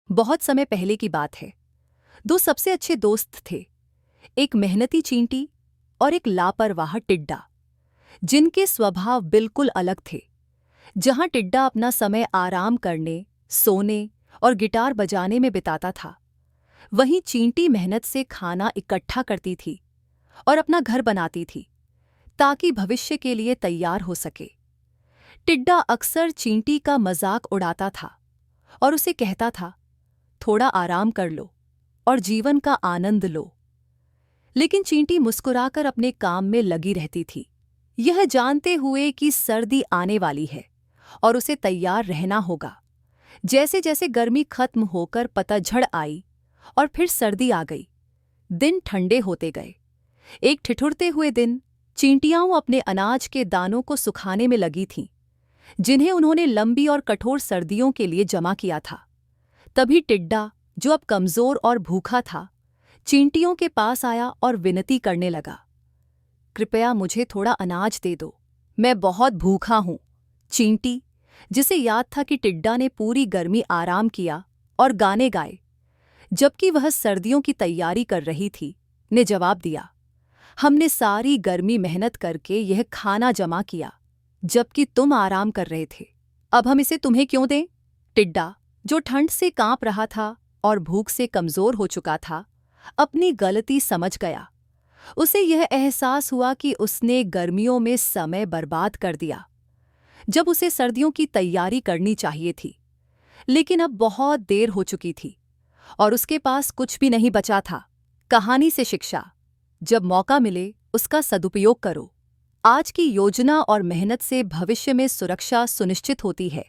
बहुत समय पहले की बात है। दो सबसे अच्छे दोस्त थे, एक मेहनती चींटी और एक लापरवाह टिड्डा, जिनके स्वभाव बिल्कुल अलग थे। जहां टिड्डा अपना समय आराम करने, सोने और गिटार बजाने में बिताता था, वहीं चींटी मेहनत से खाना इकट्ठा करती थी और अपना घर बनाती थी ताकि भविष्य के लिए तैयार हो सके। टिड्डा अक्सर चींटी का मजाक उड़ाता था और उसे कहता था, थोड़ा आराम कर लो और जीवन का आनंद लो। लेकिन चींटी मुस्कुराकर अपने काम में लगी रहती थी, यह जानते हुए कि सर्दी आने वाली है और उसे तैयार रहना होगा। जैसे जैसे गर्मी खत्म होकर पतझड़ आई और फिर सर्दी आ गई, दिन ठंडे होते गए। एक ठिठुरते हुए दिन चींटियां अपने अनाज के दानों को सुखाने में लगी थीं, जिन्हें उन्होंने लंबी और कठोर सर्दियों के लिए जमा किया था। तभी टिड्डा, जो अब कमजोर और भूखा था, चींटियों के पास आया और विनती करने लगा, कृपया मुझे थोड़ा अनाज दे दो, मैं बहुत भूखा हूं। चींटी, जिसे याद था कि टिड्डा ने पूरी गर्मी आराम किया और गाने गाए जबकि वह सर्दियों की तैयारी कर रही थी, ने जवाब दिया, हमने सारी गर्मी मेहनत करके यह खाना जमा किया जबकि तुम आराम कर रहे थे। अब हम इसे तुम्हें क्यों दें? टिड्डा, जो ठंड से कांप रहा था और भूख से कमजोर हो चुका था, अपनी गलती समझ गया। उसे यह एहसास हुआ कि उसने गर्मियों में समय बर्बाद कर दिया जब उसे सर्दियों की तैयारी करनी चाहिए थी। लेकिन अब बहुत देर हो चुकी थी और उसके पास कुछ भी नहीं बचा था। कहानी से शिक्षा: जब मौका मिले उसका सदुपयोग करो। आज की योजना और मेहनत से भविष्य में सुरक्षा सुनिश्चित होती है।